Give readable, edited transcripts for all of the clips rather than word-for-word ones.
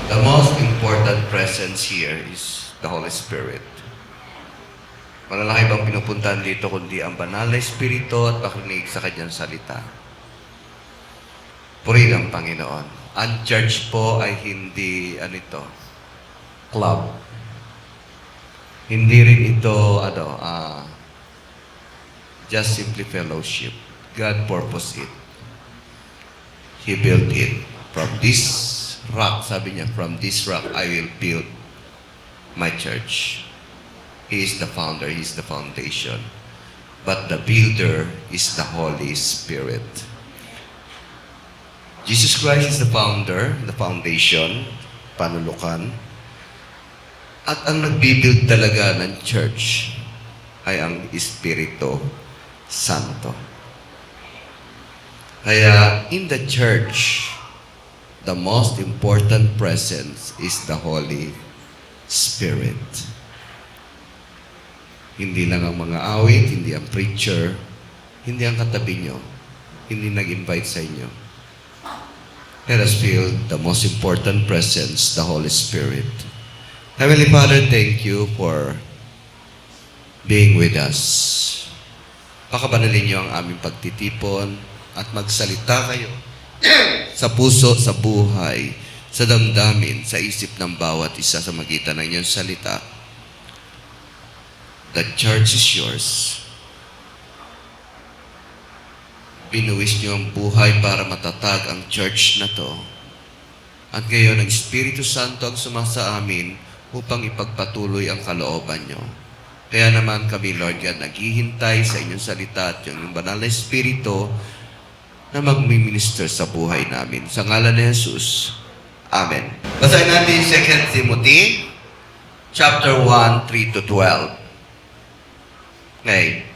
The most important presence here is the Holy Spirit. Malalaki bang pinupuntahan dito kundi ang banal na Espiritu at pakinig sa kanyang salita. Purihin ang Panginoon. Ang church po ay hindi, club. Hindi rin ito, just simply fellowship. God purposed it. He built it. From this rock, sabi niya, from this rock I will build my church. He is the founder, He is the foundation. But the builder is the Holy Spirit. Jesus Christ is the founder, the foundation, panulukan. At ang nagbibuild talaga ng church ay ang Espiritu Santo. Kaya in the church, the most important presence is the Holy Spirit. Hindi lang ang mga awit, hindi ang preacher, hindi ang katabi nyo, hindi nag-invite sa inyo. Let us feel the most important presence, the Holy Spirit. Heavenly Father, thank you for being with us. Pakabanalin niyo ang aming pagtitipon at magsalita kayo sa puso, sa buhay, sa damdamin, sa isip ng bawat isa sa magitan ng inyong salita. The church is yours. Binuwis niyo ang buhay para matatag ang church na to. At ngayon, ang Espiritu Santo ang sumasa amin upang ipagpatuloy ang kalooban niyo. Kaya naman kami, Lord God, naghihintay sa inyong salita at yung banal na Espiritu na magmi-minister sa buhay namin. Sa ngalan ni Jesus. Amen. Basahin natin 2 Timothy chapter 1, 3 to 12. Okay.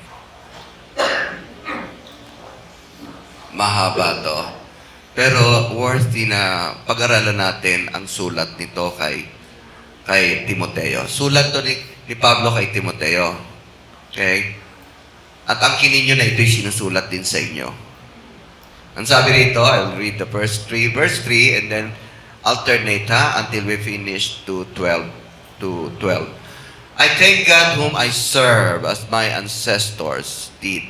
Mahaba to. Pero worthy na pag-aralan natin ang sulat nito kay Timoteo. Sulat to ni Pablo kay Timoteo. Okay? At ang kininyo na ito'y sinusulat din sa inyo. Ang sabi rito, I'll read the verse 3 and then alternate until we finish to 12. I thank God whom I serve as my ancestors did.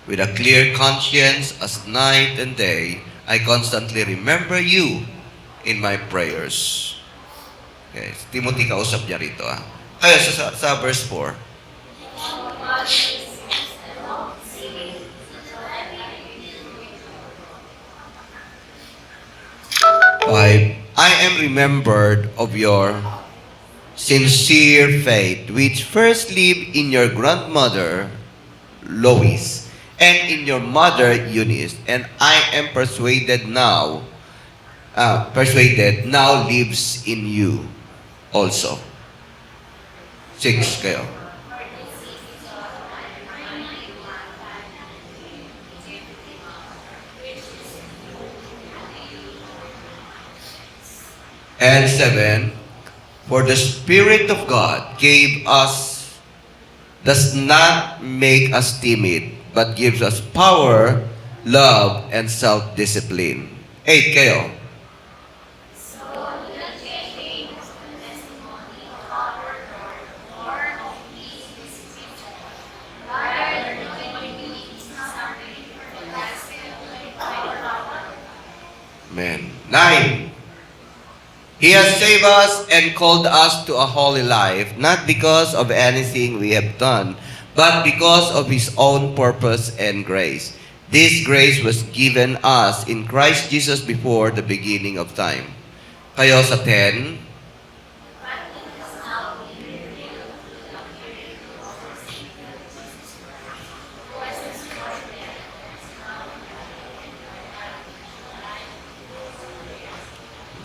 With a clear conscience as night and day, I constantly remember you in my prayers. Okay, Timothy kausap niya rito. Kaya sa verse 4. I am remembered of your sincere faith, which first lived in your grandmother, Lois, and in your mother, Eunice, and I am persuaded now lives in you also. 6 kayo. And 7, for the Spirit of God does not make us timid, but gives us power, love, and self-discipline. 8 kayo. Amen. 9. He has saved us and called us to a holy life, not because of anything we have done, but because of His own purpose and grace. This grace was given us in Christ Jesus before the beginning of time. Kayo sa 10.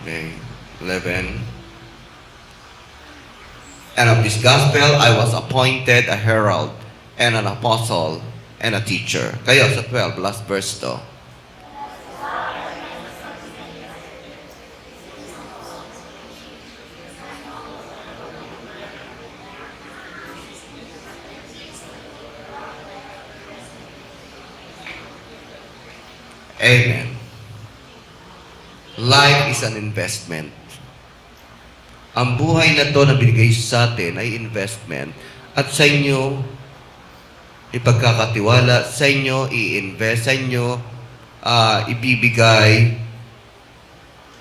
Okay. 11. And of this gospel, I was appointed a herald and an apostle and a teacher. Kayo sa 12, last verse to. Amen. Life is an investment. Ang buhay na to na binigay sa atin ay investment at sa inyo ipagkakatiwala, sa inyo i-invest, sa inyo ibibigay.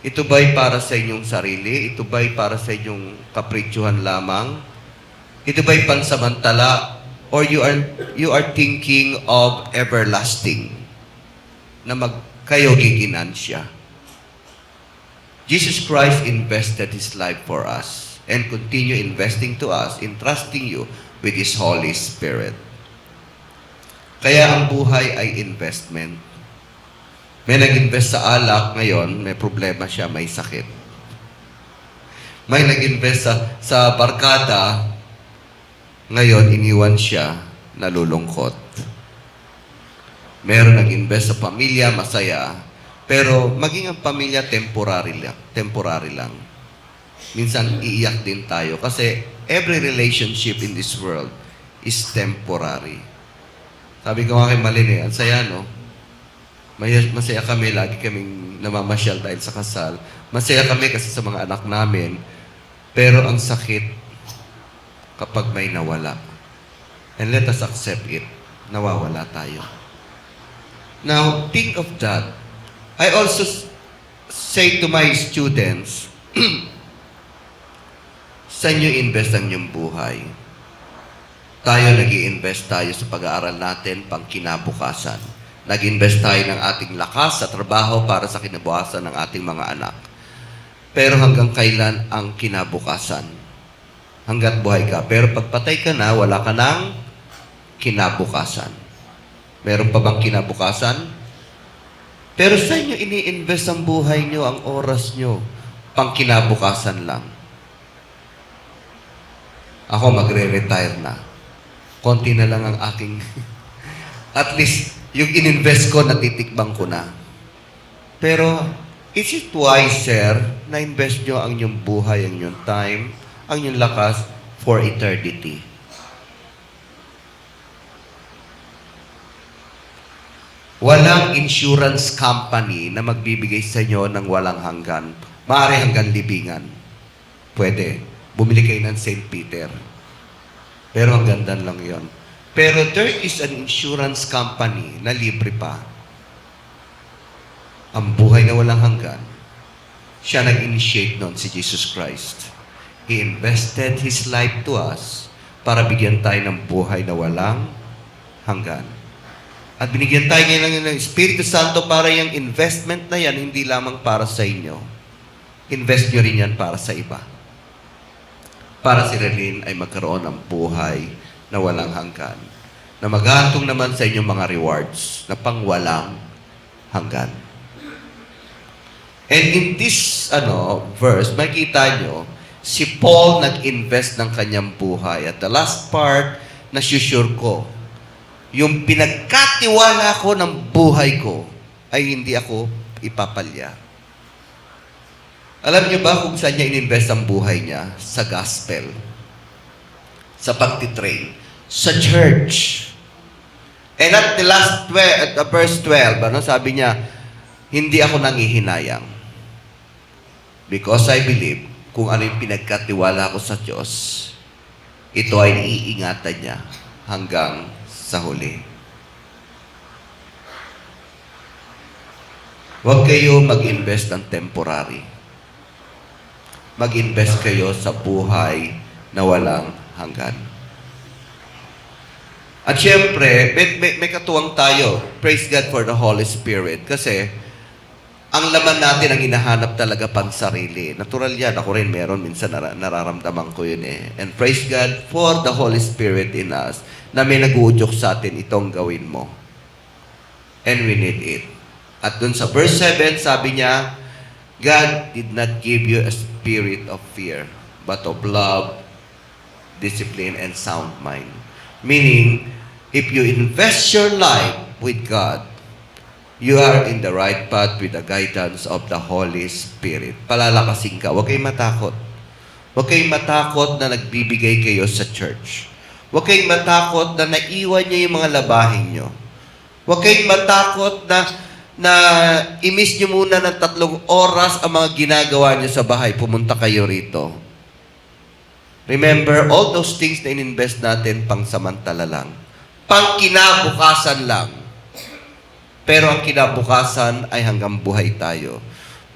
Ito ba'y para sa inyong sarili? Ito ba'y para sa inyong kapritsyohan lamang? Ito ba'y pansamantala? Or you are thinking of everlasting na kayo giginansya? Jesus Christ invested His life for us and continue investing to us, entrusting you with His Holy Spirit. Kaya ang buhay ay investment. May nag-invest sa alak ngayon, may problema siya, may sakit. May nag-invest sa barkada, ngayon iniwan siya, nalulungkot. Meron nag-invest sa pamilya, masaya. Pero maging ang pamilya temporary lang. Minsan iiyak din tayo kasi every relationship in this world is temporary. Sabi ko nga kay Malin ang saya no? Masaya kami, lagi kaming namamasyal dahil sa kasal. Masaya kami kasi sa mga anak namin. Pero ang sakit kapag may nawala. And let us accept it. Nawawala tayo. Now, think of that. I also say to my students, sa inyo invest ang inyong buhay. Tayo nag-i-invest tayo sa pag-aaral natin pang kinabukasan. Nag-invest tayo ng ating lakas sa trabaho para sa kinabukasan ng ating mga anak. Pero hanggang kailan ang kinabukasan? Hanggat buhay ka. Pero pagpatay ka na, wala ka ng kinabukasan. Meron pa bang kinabukasan? Pero sa inyo, ini-invest ang buhay nyo, ang oras nyo, pang kinabukasan lang. Ako magre-retire na. Konti na lang ang aking... At least, yung in-invest ko, natitikbang ko na. Pero, is it wiser na invest nyo ang inyong buhay, ang inyong time, ang inyong lakas for eternity? Walang insurance company na magbibigay sa inyo ng walang hanggan. Maaari hanggang libingan. Pwede. Bumili kayo ng St. Peter. Pero hanggang dan lang yon. Pero there is an insurance company na libre pa. Ang buhay na walang hanggan. Siya nag-initiate nun, si Jesus Christ. He invested His life to us para bigyan tayo ng buhay na walang hanggan. At binigyan tayo ngayon ng Espiritu Santo para yung investment na yan, hindi lamang para sa inyo. Invest nyo rin yan para sa iba. Para si Relin ay magkaroon ng buhay na walang hanggan. Na maghahantong naman sa inyong mga rewards na pang walang hanggan. And in this verse, makikita nyo, si Paul nag-invest ng kanyang buhay. At the last part, nasusure ko, yung pinagkatiwala ko ng buhay ko ay hindi ako ipapalya. Alam niyo ba kung saan niya ininvest ang buhay niya? Sa gospel. Sa pagtitrain. Sa church. And at the last verse 12, sabi niya, hindi ako nangihinayang. Because I believe, kung ano yung pinagkatiwala ko sa Diyos, ito ay iingatan niya hanggang sa huli. Huwag kayo mag-invest ng temporary. Mag-invest kayo sa buhay na walang hanggan. At syempre, may katuwang tayo. Praise God for the Holy Spirit. Kasi, ang laman natin ang hinahanap talaga pansarili. Natural yan. Ako rin meron. Minsan nararamdaman ko yun eh. And praise God for the Holy Spirit in us na may nag-uudyok sa atin, itong gawin mo. And we need it. At dun sa verse 7, sabi niya, God did not give you a spirit of fear, but of love, discipline, and sound mind. Meaning, if you invest your life with God, you are in the right path with the guidance of the Holy Spirit. Palalakasin ka. Huwag kayong matakot. Huwag kayong matakot na nagbibigay kayo sa church. Huwag kayong matakot na naiwan niyo yung mga labahin niyo. Huwag kayong matakot na i-miss niyo muna ng 3 oras ang mga ginagawa niyo sa bahay. Pumunta kayo rito. Remember, all those things na ininvest natin, pang samantala lang. Pang kinabukasan lang. Pero ang kinabukasan ay hanggang buhay tayo.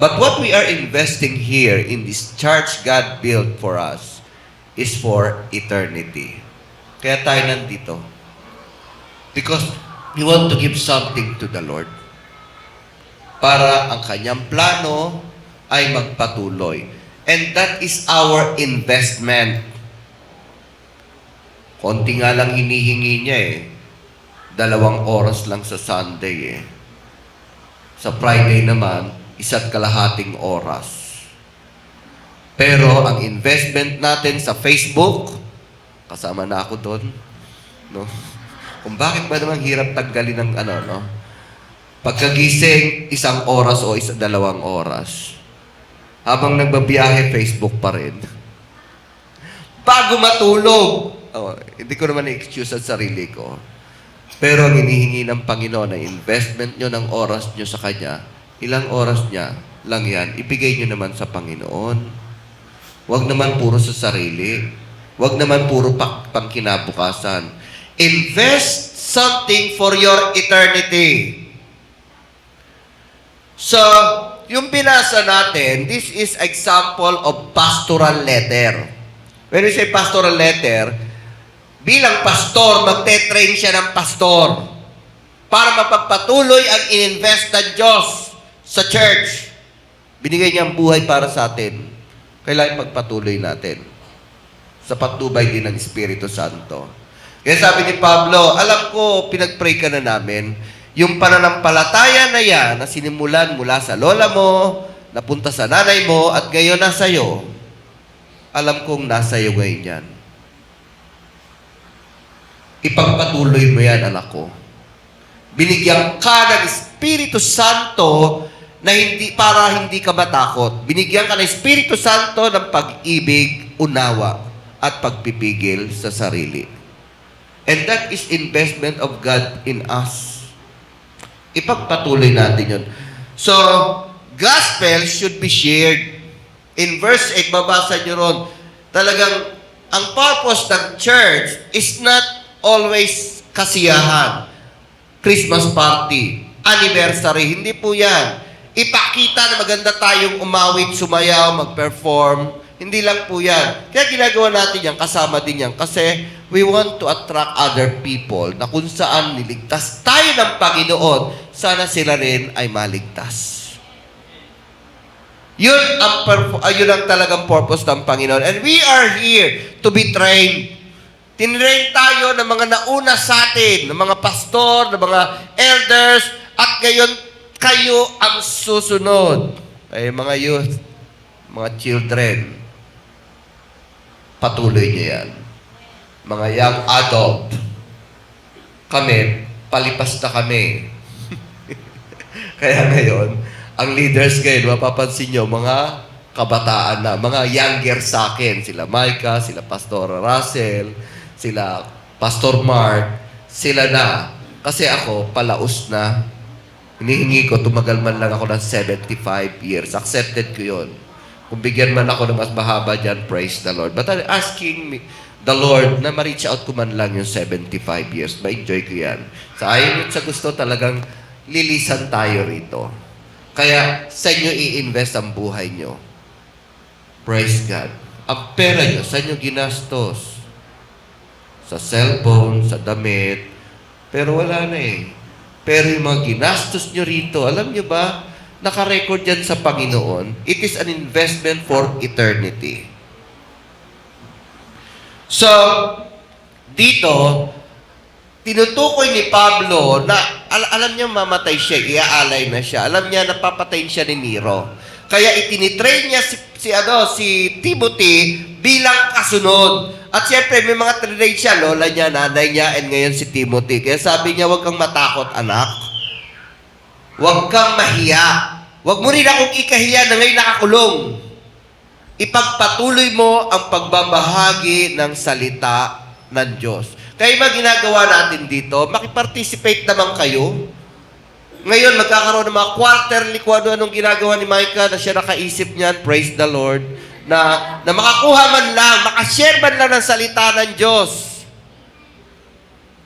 But what we are investing here in this church God built for us is for eternity. Kaya tayo nandito. Because we want to give something to the Lord. Para ang kanyang plano ay magpatuloy. And that is our investment. Konti nga lang hinihingi niya eh. 2 oras lang sa Sunday eh. Sa Friday naman, 1.5 oras. Pero ang investment natin sa Facebook, kasama na ako doon, no? Kung bakit ba naman hirap tanggalin ng no? Pagkagising, 1 oras o 2 oras. Habang nagbabiyahe, Facebook pa rin. Bago matulog, hindi ko naman i-excuse ang sarili ko. Pero ang hinihingi ng Panginoon na investment nyo ng oras nyo sa Kanya, ilang oras niya lang yan, ibigay nyo naman sa Panginoon. Huwag naman puro sa sarili. Huwag naman puro pangkinabukasan. Invest something for your eternity. So, yung binasa natin, this is example of pastoral letter. When we say pastoral letter, bilang pastor, magte-train siya ng pastor para mapagpatuloy ang ininvest ng Diyos sa church. Binigay niya ang buhay para sa atin. Kailangan magpatuloy natin sa patnubay din ng Espiritu Santo. Kaya sabi ni Pablo, alam ko, pinag-pray ka na namin, yung pananampalataya na yan, na sinimulan mula sa lola mo, napunta sa nanay mo, at ngayon nasa iyo, alam kong nasa iyo ngayon yan. Ipagpatuloy mo yan, anak ko. Binigyan ka ng Espiritu Santo na para hindi ka matakot. Binigyan ka ng Espiritu Santo ng pag-ibig, unawa, at pagpipigil sa sarili. And that is investment of God in us. Ipagpatuloy natin yun. So, gospel should be shared. In verse 8, babasa nyo ron, talagang, ang purpose ng church is not always kasiyahan. Christmas party, anniversary, hindi po yan. Ipakita na maganda tayong umawit, sumayaw, mag-perform. Hindi lang po yan. Kaya ginagawa natin yan, kasama din yan. Kasi we want to attract other people na kung saan niligtas tayo ng Panginoon, sana sila rin ay maligtas. Yun ang talagang purpose ng Panginoon. And we are here to be trained. Tinrain tayo ng mga nauna sa atin, ng mga pastor, ng mga elders, at ngayon kayo ang susunod. Ay, mga youth, mga children, patuloy niyo yan. Mga young adult, kami, palipas na kami. Kaya ngayon, ang leaders ngayon, mapapansin nyo, mga kabataan na, mga younger sa akin, sila Micah, sila Pastor Russell, sila Pastor Mark, sila na. Kasi ako, palaos na. Hinihingi ko, tumagal man lang ako ng 75 years. Accepted ko yun. Kung bigyan man ako ng mas mahaba dyan, praise the Lord. But I'm asking the Lord na ma-reach out ko man lang yung 75 years. Ma-enjoy ko yan. Sa ayon sa gusto, talagang lilisan tayo rito. Kaya sa inyo i-invest ang buhay nyo. Praise God. Ang pera nyo, sa inyo ginastos. Sa cellphone, sa damit. Pero wala na eh. Pero yung mga ginastos nyo rito, alam nyo ba, naka-record yan sa Panginoon. It is an investment for eternity. So, dito, tinutukoy ni Pablo na alam niya mamatay siya, iaalay na siya. Alam niya napapatayin siya ni Nero. Kaya itinitrain niya si Timothy bilang kasunod. At siyempre, may mga train siya, lola niya, nanay niya, and ngayon si Timothy. Kaya sabi niya, huwag kang matakot, anak. Huwag kang mahiya. Huwag mo rin akong ikahiya na ngayon nakakulong. Ipagpatuloy mo ang pagbabahagi ng salita ng Diyos. Kaya ba ginagawa natin dito? Makiparticipate naman kayo. Ngayon, magkakaroon ng mga quarterly kung anong ginagawa ni Micah na siya nakaisip niyan, praise the Lord, na makakuha man lang, makashare man lang ng salita ng Diyos.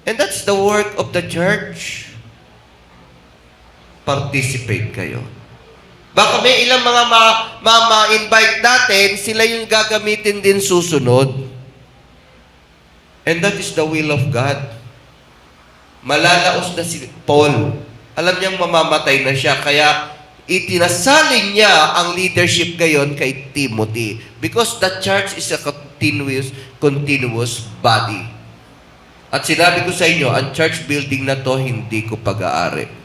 And that's the work of the church. Participate kayo. Baka may ilang mga ma-invite natin, sila yung gagamitin din susunod. And that is the will of God. Malalaos na si Paul. Alam niyang mamamatay na siya, kaya itinasalin niya ang leadership ngayon kay Timothy. Because the church is a continuous body. At sinabi ko sa inyo, ang church building na to, hindi ko pag-aari.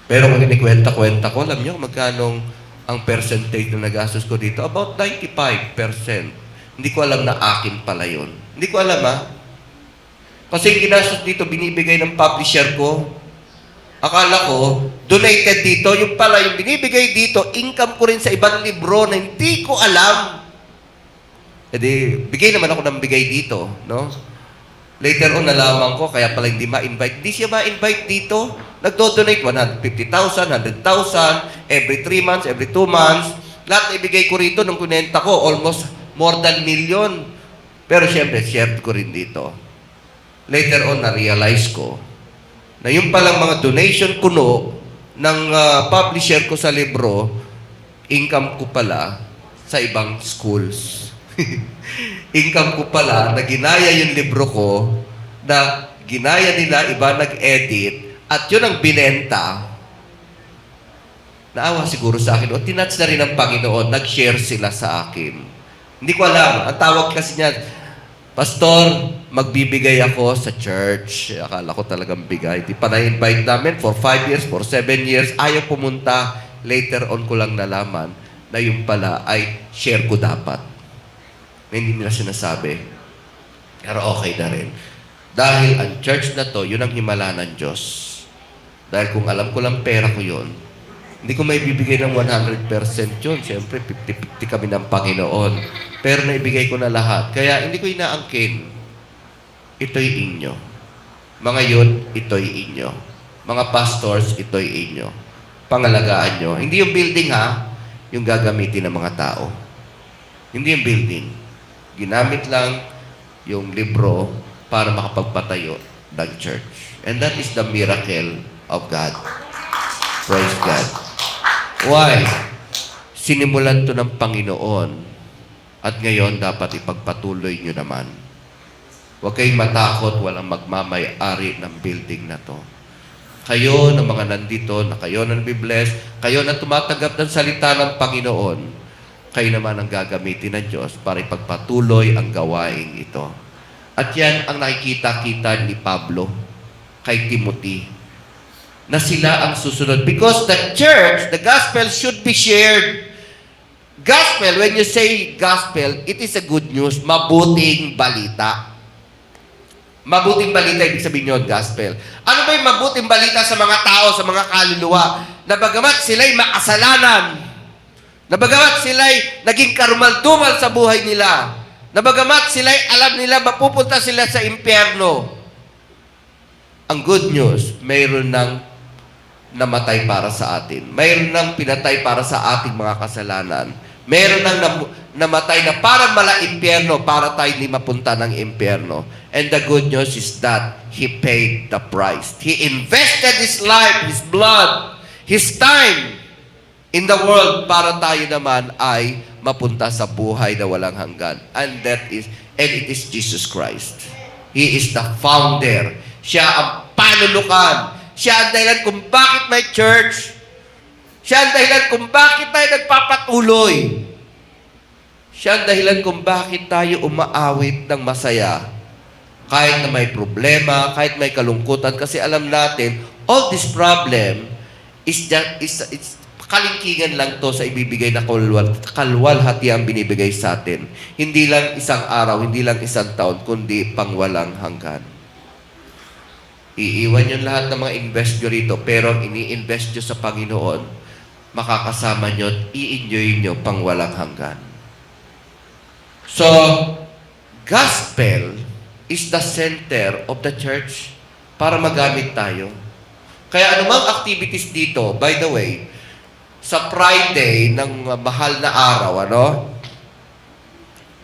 Pero kung inikwenta-kwenta ko, alam niyo magkano ang percentage na nagastos ko dito? About 95%. Hindi ko alam na akin pala yun. Hindi ko alam, ha? Kasi ginastos dito, binibigay ng publisher ko. Akala ko, donated dito. Yung pala, yung binibigay dito, income ko rin sa ibang libro na hindi ko alam. E di, bigay naman ako ng bigay dito, no? Later on, nalaman ko, kaya pala hindi ma-invite. Hindi siya ma-invite dito. Nagdo-donate 150,000, 100,000, every 3 months, every 2 months. Lahat na ibigay ko rito nung kunenta ko, almost more than million. Pero syempre, share ko rin dito. Later on, na-realize ko na yung palang mga donation kuno ng publisher ko sa libro, income ko pala sa ibang schools. Income ko pala na ginaya yung libro ko, na ginaya nila, iba nag-edit, at yun ang binenta. Naawa siguro sa akin, o tinats na rin ng Panginoon, nag-share sila sa akin. Hindi ko alam. Ang tawag kasi niya, Pastor, magbibigay ako sa church. Akala ko talagang bigay. Di pa na-invite namin for 5 years, for 7 years. Ayaw pumunta. Later on ko lang nalaman na yung pala ay share ko dapat. Hindi nila sinasabi. Pero okay na rin. Dahil ang church na to, yun ang himala ng Diyos. Dahil kung alam ko lang pera ko yun, hindi ko may bibigay ng 100% yun. Siyempre, 50-50 kami ng Panginoon. Pero naibigay ko na lahat. Kaya hindi ko inaangkin. Ito'y inyo. Mga yun, ito'y inyo. Mga pastors, ito'y inyo. Pangalagaan nyo. Hindi yung building, ha? Yung gagamitin ng mga tao. Hindi yung building. Ginamit lang yung libro para makapagpatayo ng church. And that is the miracle of God. Praise God. Why? Sinimulan to ng Panginoon. At ngayon, dapat ipagpatuloy nyo naman. Huwag kayong matakot, walang magmamay-ari ng building na to. Kayo na mga nandito, na kayo na nabibless, kayo na tumatanggap ng salita ng Panginoon, kayo naman ang gagamitin ng Diyos para ipagpatuloy ang gawain ito. At yan ang nakikita-kita ni Pablo kay Timothy, na sila ang susunod. Because the church, the gospel should be shared. Gospel, when you say gospel, it is a good news, mabuting balita. Mabuting balita, ibig sabihin yun, gospel. Ano ba yung mabuting balita sa mga tao, sa mga kaluluwa? Na bagamat sila'y makasalanan, na bagamat sila'y naging karumal-dumal sa buhay nila, na bagamat sila'y alam nila mapupunta sila sa impyerno, ang good news, mayroon ng namatay para sa atin. Mayroon ng pinatay para sa ating mga kasalanan. Mayroon ng namatay na para mala-impyerno, para tayo hindi mapunta ng impyerno. And the good news is that He paid the price. He invested His life, His blood, His time in the world para tayo naman ay mapunta sa buhay na walang hanggan. And it is Jesus Christ. He is the founder. Siya ang panulukan. Siya ang dahilan kung bakit may church. Siya ang dahilan kung bakit tayo nagpapatuloy. Siya ang dahilan kung bakit tayo umaawit ng masaya. Kahit na may problema, kahit may kalungkutan. Kasi alam natin, all this problem is kalingkingan lang to sa ibibigay na kalwalhati ang binibigay sa atin. Hindi lang isang araw, hindi lang isang taon, kundi pangwalang hanggan. Iiwan nyo lahat ng mga invest nyo rito, pero ang ini-invest nyo sa Panginoon, makakasama nyo at i-enjoy nyo pang walang hanggan. So, gospel is the center of the church para magamit tayo. Kaya anumang activities dito, by the way, sa Friday ng mahal na araw, ano?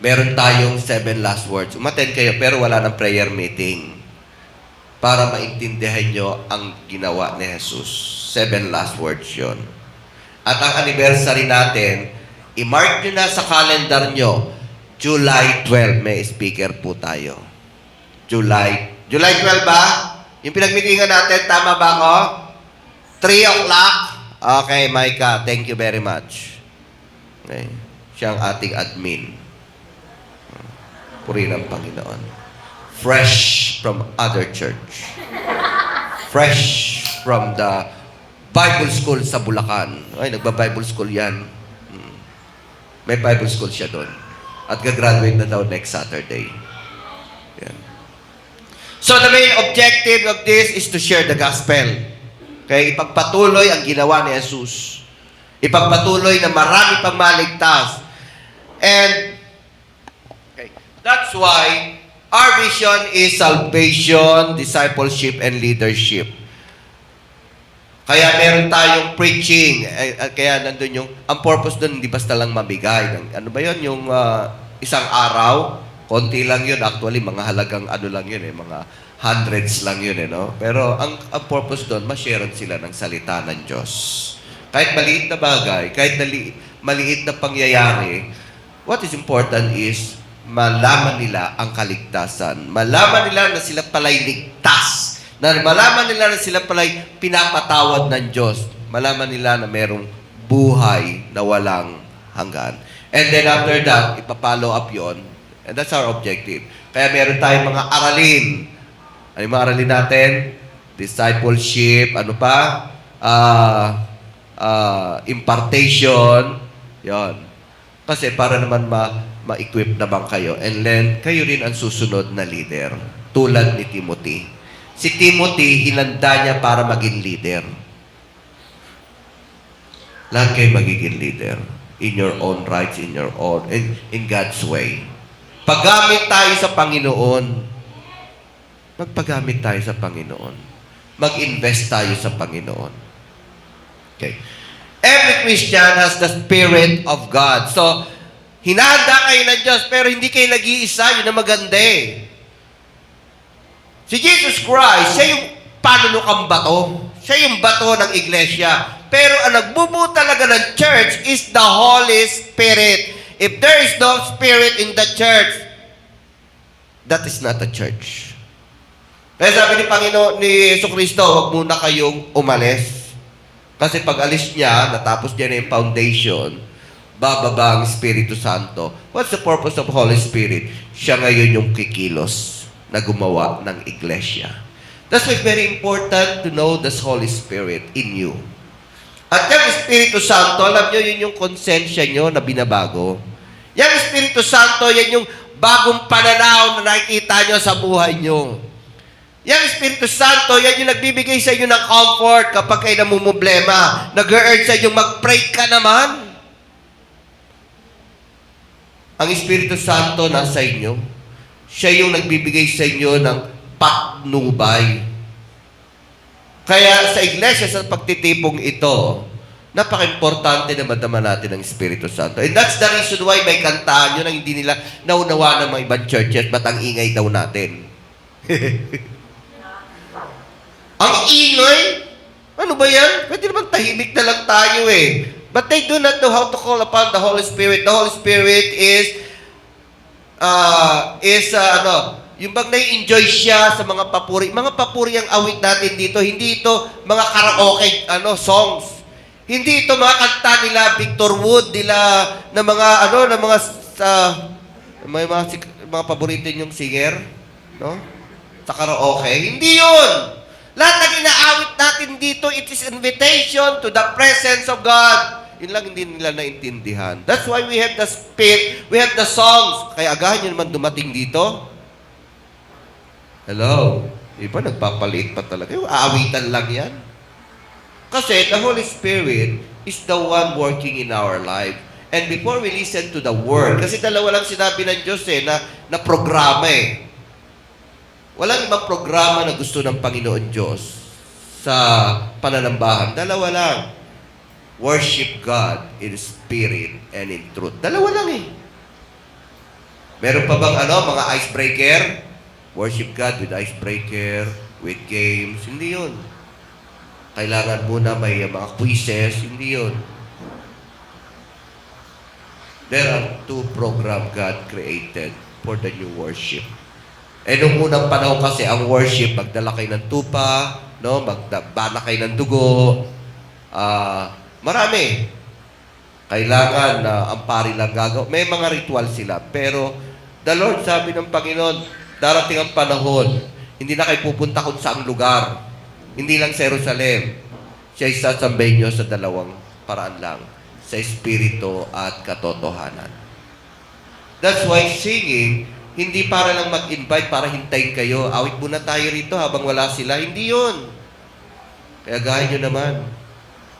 Meron tayong 7 last words. Umattend kayo, pero wala ng prayer meeting. Para maintindihan nyo ang ginawa ni Jesus. 7 last words yon. At ang anniversary natin, i-mark nyo na sa calendar nyo, July 12, may speaker po tayo. July 12 ba? Yung pinagmitingan natin, tama ba ako? 3 o'clock? Okay, Micah, thank you very much. Okay. Siya ang ating admin. Purihin ang Panginoon. Fresh from other church. Fresh from the Bible school sa Bulacan. Ay, nagba-Bible school yan. May Bible school siya doon. At gagraduate na daw next Saturday. Yan. So the main objective of this is to share the gospel. Okay? Ipagpatuloy ang ginawa ni Jesus. Ipagpatuloy na marami pang maligtas. And okay, that's why our vision is salvation, discipleship, and leadership. Kaya meron tayong preaching. Kaya nandun yung, ang purpose doon, hindi basta lang mabigay. Ano ba yun? Yung isang araw, konti lang yun. Actually, mga halagang ano lang yun mga hundreds lang yun no? Pero ang purpose doon, ma-share sila ng salita ng Diyos. Kahit maliit na bagay, kahit maliit na pangyayari, what is important is, malaman nila ang kaligtasan. Malaman nila na sila pala'y ligtas. Na malaman nila na sila pala'y pinapatawad ng Diyos. Malaman nila na merong buhay na walang hanggan. And then after that, ipapollow up yon. And that's our objective. Kaya meron tayong mga aralin. Ano yung mga aralin natin? Discipleship, ano pa? Impartation. Yon. Kasi para naman ma-equip naman kayo. And then, kayo rin ang susunod na leader. Tulad ni Timothy. Si Timothy, hinanda niya para maging leader. Lahat kayo magiging leader. In your own rights, in your own, in God's way. Paggamit tayo sa Panginoon. Magpagamit tayo sa Panginoon. Mag-invest tayo sa Panginoon. Okay. Every Christian has the Spirit of God. So, hinahanda kayo ng Diyos, pero hindi kayo nag-iisa. Yun ang maganda eh. Si Jesus Christ, siya yung panunukang bato. Siya yung bato ng iglesia. Pero ang nagbubuo talaga ng church is the Holy Spirit. If there is no Spirit in the church, that is not a church. Kaya sabi ni Panginoon, ni Jesucristo, huwag muna kayong umalis. Kasi pag alis niya, natapos niya na yung foundation, bababa ang Espiritu Santo. What's the purpose of Holy Spirit? Siya ngayon yung kikilos na gumawa ng iglesia. That's why it's very important to know the Holy Spirit in you. At yung Espiritu Santo, alam nyo, yun yung konsensya nyo na binabago. Yung Espiritu Santo, yan yung bagong pananaw na nakikita nyo sa buhay nyo. Yung Espiritu Santo, yan yung nagbibigay sa inyo ng comfort kapag kayo namumblema. Nag-urge sa inyo, mag-pray ka naman. Ang Espiritu Santo nasa inyo. Siya yung nagbibigay sa inyo ng patnubay. Kaya sa iglesia, sa pagtitipong ito, napaka-importante na madama natin ang Espiritu Santo. And that's the reason why may kantaan yun ang hindi nila naunawa ng mga ibang churches, ba't ang ingay daw natin? Ang ingay? Ano ba yan? Pwede naman tahimik na lang tayo eh. But they do not know how to call upon the Holy Spirit. The Holy Spirit is yung bang nai-enjoy siya sa mga papuri. Mga papuri ang awit natin dito. Hindi ito mga karaoke songs. Hindi ito mga kanta nila Victor Wood, nila na mga mga paborito yung singer, no? Sa karaoke. Hindi 'yun. Lahat ng inaawit natin dito, it is invitation to the presence of God. Yun lang hindi nila naintindihan. That's why we have the spirit, we have the songs. Kaya agahan nyo naman dumating dito. Hello? Iba, nagpapaliit pa talaga. Yung aawitan lang yan. Kasi the Holy Spirit is the one working in our life. And before we listen to the Word, kasi dalawa lang sinabi ng Diyos na programa eh. Walang ibang programa na gusto ng Panginoon Diyos sa pananambahan. Dalawa lang. worship God in spirit and in truth. Dalawa lang eh. Meron pa bang mga icebreaker? Worship God with icebreaker, with games. Hindi yun. Kailangan muna may mga quizzes. Hindi yun. There are two program God created for the new worship. Eh, nung unang panahon kasi, ang worship, magdala kayo ng tupa, no? Magbana kayo ng dugo. Marami. Kailangan na ang pari lang gagawa. May mga ritual sila. Pero, the Lord sabi ng Panginoon, darating ang panahon, hindi na kayo pupunta kung saang lugar. Hindi lang sa Jerusalem. Siya isasambahin nyo sa dalawang paraan lang. Sa Espiritu at katotohanan. That's why singing, hindi para lang mag-invite para hintayin kayo. Awit muna tayo rito habang wala sila. Hindi yun. Kaya gaya nyo naman.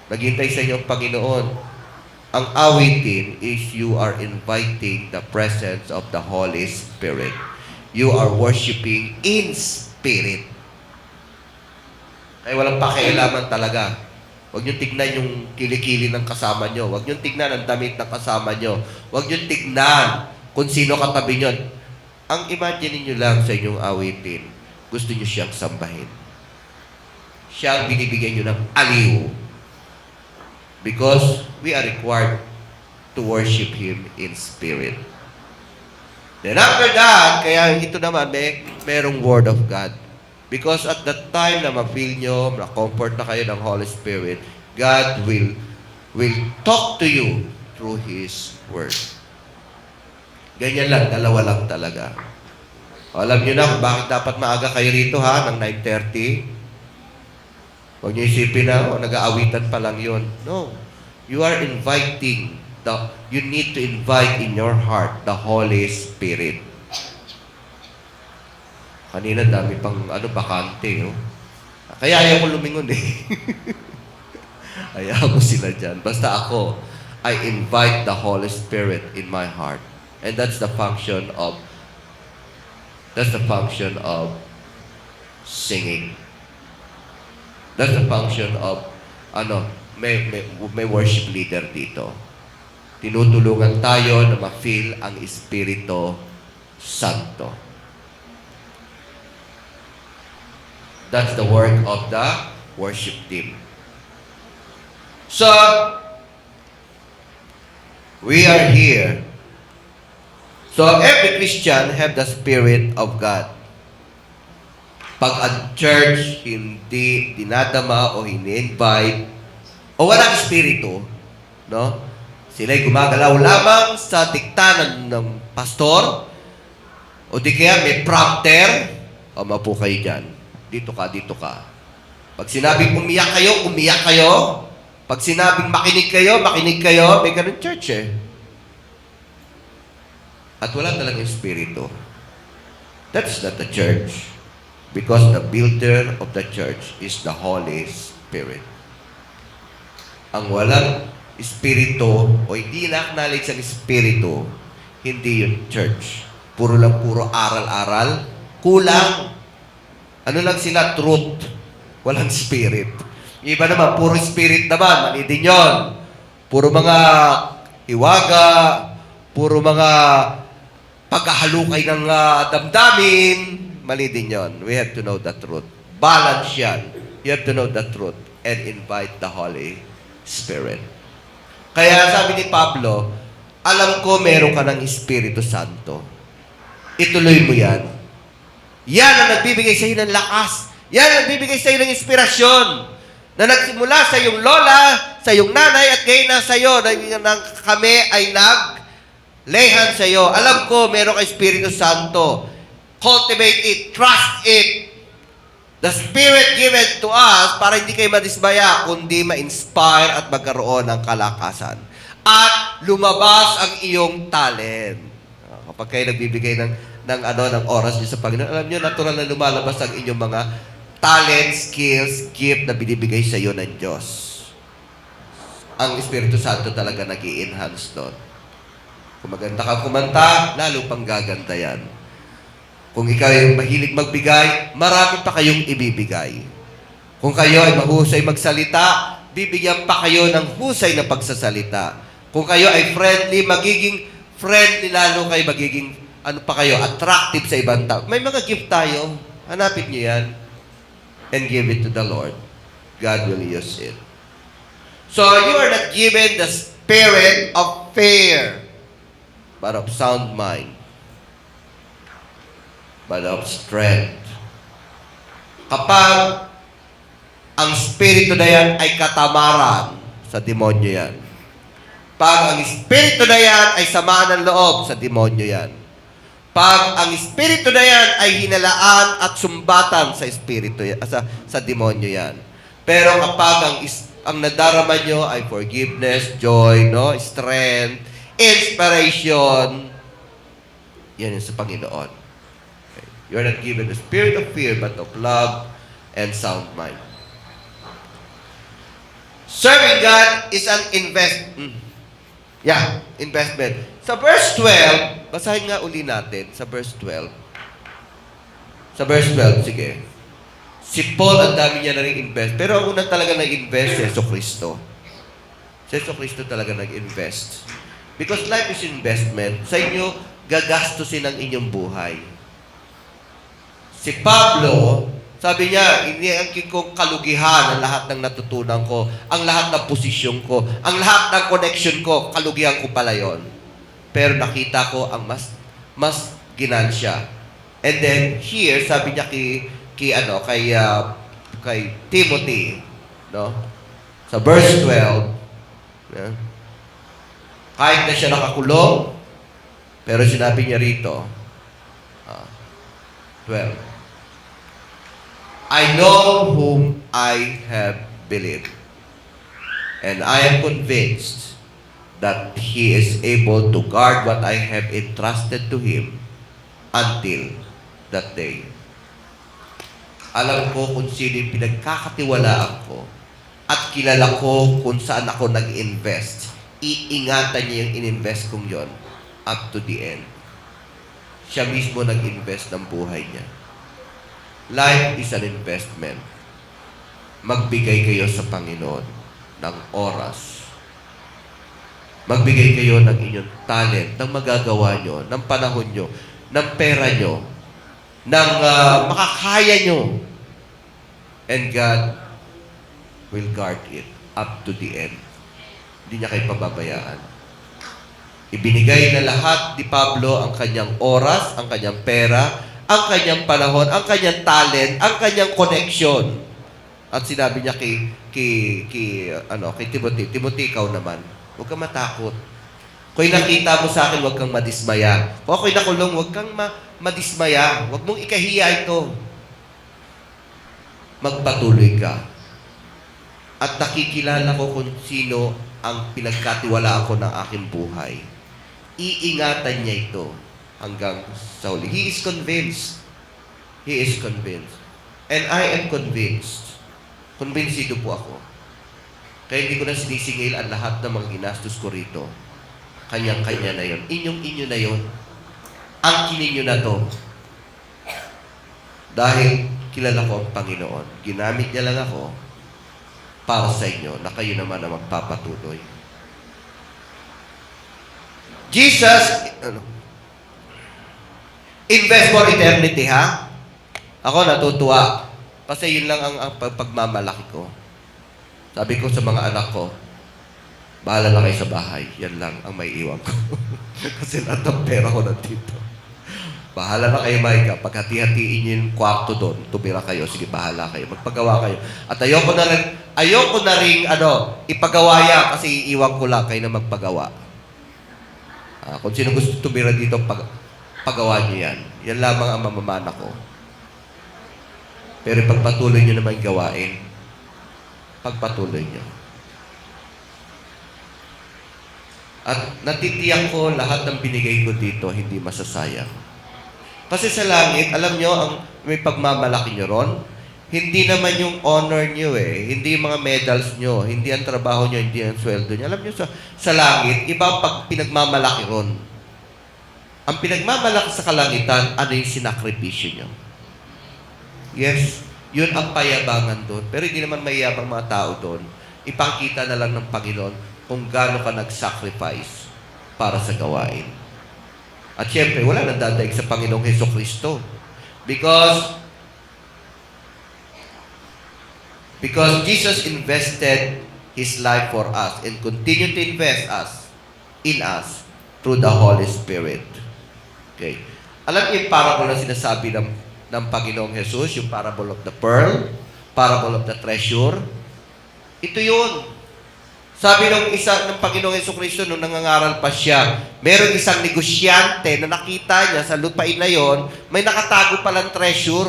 Naghintay sa inyo ang Panginoon. Ang awitin is you are inviting the presence of the Holy Spirit. You are worshiping in spirit. Kaya walang pakialaman talaga. Huwag nyo tignan yung kilikili ng kasama nyo. Huwag nyo tignan ang damit ng kasama nyo. Huwag nyo tignan kung sino katabi nyo. Ang imagine nyo lang sa inyong awitin, gusto nyo siyang sambahin. Siya ang binibigyan nyo ng aliw. Because we are required to worship Him in spirit. Then after that, kaya ito naman, merong Word of God. Because at that time na ma-feel nyo, na-comfort na kayo ng Holy Spirit, God will talk to you through His Word. Ganyan lang, dalawa lang talaga. Alam nyo na kung bakit dapat maaga kayo rito ng 9:30. Huwag nyo isipin na, nag-aawitan pa lang yun. No. You are inviting, you need to invite in your heart the Holy Spirit. Kanina dami pang bakante, no? Kaya ayaw ko lumingon eh. Ayaw ko sila dyan. Basta ako, I invite the Holy Spirit in my heart. And that's the function of singing. That's the function of may worship leader dito. Tinutulungan tayo na ma-feel ang Espiritu Santo. That's the work of the worship team. So, we are here. So, every Christian have the Spirit of God. Pag ang church hindi dinadama o ini-invite o walang espiritu, no? Sila'y gumagalaw lamang sa diktanan ng pastor o di kaya may prompter, o mapo kayo dyan. Dito ka, dito ka. Pag sinabing umiyak kayo. Pag sinabing makinig kayo. May ganun church eh. At wala talagang espiritu. That's not the church. Because the builder of the church is the Holy Spirit. Ang walang espiritu o hindi na-acknowledge ang espiritu, hindi yun church. Puro aral-aral. Kulang. Ano lang sila? Truth. Walang spirit. Iba naman, puro spirit naman. Mali din yun. Puro mga iwaga, puro mga pagkahalukay ng damdamin. Mali din yun. We have to know the truth. Balance yan. You have to know the truth and invite the Holy Spirit. Kaya sabi ni Pablo, alam ko meron ka ng Espiritu Santo. Ituloy mo yan. Yan ang nagbibigay sa iyo ng lakas. Yan ang nagbibigay sa iyo ng inspirasyon. Na nagsimula sa iyong lola, sa iyong nanay, at ngayon na sa iyo, na kami ay naglehan sa iyo. Alam ko, meron ka Espiritu Santo. Cultivate it. Trust it. The Spirit given to us para hindi kayo madismaya, kundi ma-inspire at magkaroon ng kalakasan. At lumabas ang iyong talent. Kapag kayo nagbibigay ng oras niyo sa Panginoon, alam niyo, natural na lumalabas ang inyong mga talent, skills, gift na binibigay sa iyo ng Diyos. Ang Espiritu Santo talaga nag-i-enhance doon. Kung maganda ka kumanta, lalo pang gaganda yan. Kung ikaw ay mahilig magbigay, marami pa kayong ibibigay. Kung kayo ay mahusay magsalita, bibigyan pa kayo ng husay na pagsasalita. Kung kayo ay friendly, magiging friendly lalo kayo, magiging attractive sa ibang tao. May mga gift tayo. Hanapin niyo yan and give it to the Lord. God will use it. So, you are not given the spirit of fear, but of sound mind, but of strength. Kapag ang spirito na yan ay katamaran, sa demonyo yan. Pag ang espiritu na yan ay samaan ng loob, sa demonyo yan. Pag ang espiritu na yan ay hinalaan at sumbatan sa espiritu sa demonyo yan. Pero kapag ang nadarama nyo ay forgiveness, joy, strength, inspiration, yan yung sa Panginoon. Okay. You're not given the spirit of fear, but of love and sound mind. Serving God is an investment. Sa verse 12, basahin nga uli natin sa verse 12. Sa verse 12, sige. Si Paul, ang dami niya na rin invest. Pero ang unang talaga nag-invest, si Jesucristo. Si Jesucristo talaga nag-invest. Because life is investment. Sa inyo, gagastusin ang inyong buhay. Si Pablo, sabi niya, iniangkin kong kalugihan ang lahat ng natutunan ko, ang lahat ng posisyon ko, ang lahat ng connection ko, kalugihan ko pala yon. Pero nakita ko ang mas ginansya. And then here, sabi niya kay Timothy, sa verse 12, kahit na siya nakakulong, pero sinabi niya rito, 12, I know whom I have believed, and I am convinced that He is able to guard what I have entrusted to Him until that day. Alam ko kung sino yung pinagkakatiwalaan ko at kilala ko kung saan ako nag-invest. Iingatan niya yung in-invest kong yon up to the end. Siya mismo nag-invest ng buhay niya. Life is an investment. Magbigay kayo sa Panginoon ng oras. Magbigay kayo ng inyong talent, ng magagawa nyo, ng panahon nyo, ng pera nyo, ng makakaya nyo. And God will guard it up to the end. Hindi niya kayo pababayaan. Ibinigay na lahat ni Pablo ang kanyang oras, ang kanyang pera, ang kanyang panahon, ang kanyang talent, ang kanyang connection. At sinabi niya kay Timothy, Timothy, ikaw naman, huwag kang matakot. Kung nakita mo sa akin, huwag kang madismaya. Kung ako'y nakulong, huwag kang madismaya. Huwag mong ikahiya ito. Magpatuloy ka. At nakikilala ko kung sino ang pinagkatiwalaan ko ng aking buhay. Iingatan niya ito hanggang sa huli. He is convinced. He is convinced. And I am convinced. Convincido po ako. Kaya hindi ko na sinisingil ang lahat ng mga ginastos ko rito. Kanyang-kanya na yon. Inyong-inyo na yon. Angkinin nyo na to. Dahil kilala ko ang Panginoon. Ginamit niya lang ako para sa inyo na kayo naman na magpapatuloy. Jesus, invest for eternity, ha? Ako natutuwa. Kasi yun lang ang pagmamalaki ko. Sabi ko sa mga anak ko, bahala na kayo sa bahay. Yan lang ang may iwan ko. Kasi lahat ng pera ko nandito. Bahala na kayo, Micah. Pag hati-hatiin niyo yung kwarto doon, tumira kayo. Sige, bahala kayo. Magpagawa kayo. At ayoko na rin, ipagawa yan kasi iiwan ko lang kayo na magpagawa. Kung sino gusto tumira dito, pagawa niyo yan. Yan lamang ang mamamana ko. Pero pagpatuloy niyo naman gawain, pagpatuloy niyo. At natitiyak ko lahat ng binigay ko dito, hindi masasayang. Kasi sa langit, alam nyo, ang may pagmamalaki nyo ron, hindi naman yung honor nyo hindi yung mga medals nyo, hindi ang trabaho nyo, hindi ang sweldo nyo. Alam nyo, sa langit, iba ang pinagmamalaki ron. Ang pinagmamalaki sa kalangitan, ano yung sinakripisyo nyo? Yes, yun ang payabangan doon. Pero hindi naman mayabang mga tao doon. ipakita na lang ng Panginoon kung gaano ka nag-sacrifice para sa gawain. At syempre, wala nang dadaig sa Panginoong Hesukristo. Because Jesus invested His life for us and continue to invest in us through the Holy Spirit. Okay. Alam niyo yung parable na sinasabi ng Panginoong Jesus, yung parable of the pearl, parable of the treasure. Ito yun. Sabi ng Panginoong Jesucristo nung nangangaral pa siya, meron isang negosyante na nakita niya sa lupain na yon, may nakatago palang treasure.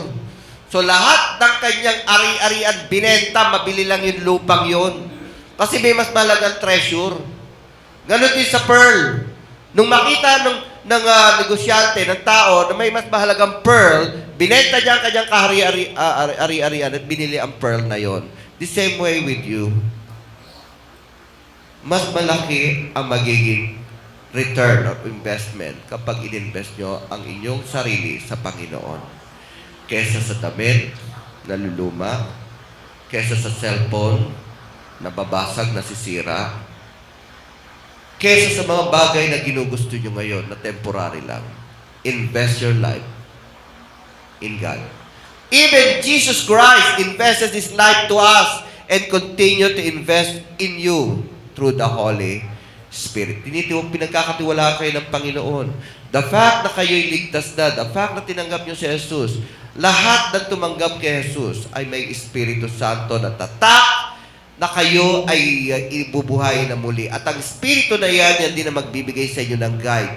So lahat ng kanyang ari-arian binenta, mabili lang yung lupang yon. Kasi may mas mahalagang treasure. Ganon din sa pearl. Nung makita ng negosyante, ng tao, na may mas mahalagang pearl, binenta niya ang kanyang kahari-arian at binili ang pearl na yon. The same way with you. Mas malaki ang magiging return of investment kapag ininvest nyo ang inyong sarili sa Panginoon. Kesa sa damit na luluma, kesa sa cellphone na babasag, nasisira, kesa sa mga bagay na ginugusto nyo ngayon na temporary lang. Invest your life in God. Even Jesus Christ invested His life to us and continue to invest in you through the Holy Spirit. Pinagkakatiwalaan kayo ng Panginoon. The fact na kayo'y ligtas na, the fact na tinanggap nyo si Jesus, lahat ng tumanggap kay Jesus ay may Espiritu Santo na tatak na kayo ay ibubuhay na muli. At ang Espiritu na yan din na magbibigay sa inyo ng guide.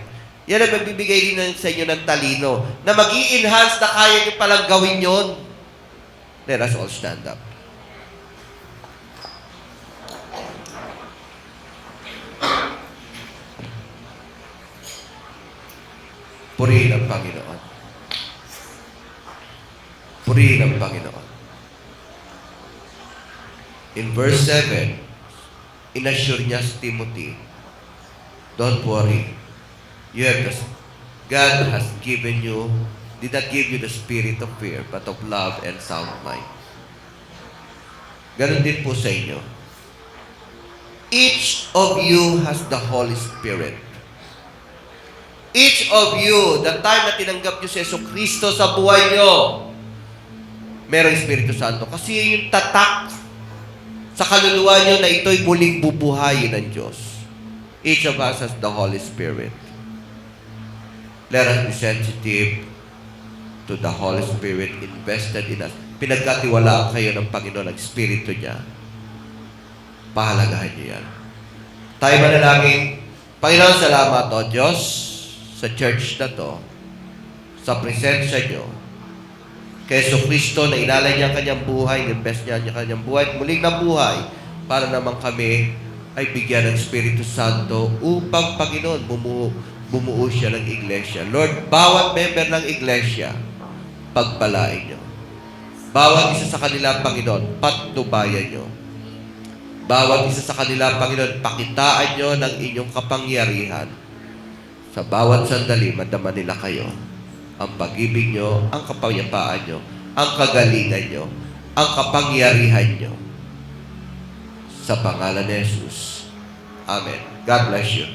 Yan ang magbibigay din sa inyo ng talino na mag-i-enhance na kaya nyo palang gawin yon. Let us all stand up. Purihin ang Panginoon. Purihin ang Panginoon. In verse 7, inassure niya si Timothy, don't worry. God has given you, did not give you the spirit of fear, but of love and sound mind. Ganon din po sa inyo. Each of you has the Holy Spirit. Each of you, the time na tinanggap nyo si Jesucristo sa buhay nyo, merong Espiritu Santo. Kasi yung tatak sa kaluluwa nyo na ito'y muling bubuhayin ng Diyos. Each of us has the Holy Spirit. Let us be sensitive to the Holy Spirit invested in us. Pinagkatiwalaan kayo ng Panginoon, ang Espiritu niya. Pahalagahan niyo yan. Tayo manalangin. Panginoon, salamat o Diyos sa church na to, sa presensya nyo, kay Jesucristo na inalay niya ang kanyang buhay, invest niya ang kanyang buhay, at muling na buhay, para naman kami ay bigyan ng Espiritu Santo upang, Panginoon, bumuo siya ng iglesia. Lord, bawat member ng iglesia, pagpalain nyo. Bawat isa sa kanila, Panginoon, patnubayan nyo. Bawat isa sa kanila, Panginoon, pakitaan nyo ng inyong kapangyarihan. Sa bawat sandali, madama nila kayo. Ang pag-ibig nyo, ang kapayapaan nyo, ang kagalingan nyo, ang kapangyarihan nyo. Sa pangalan ni Jesus. Amen. God bless you.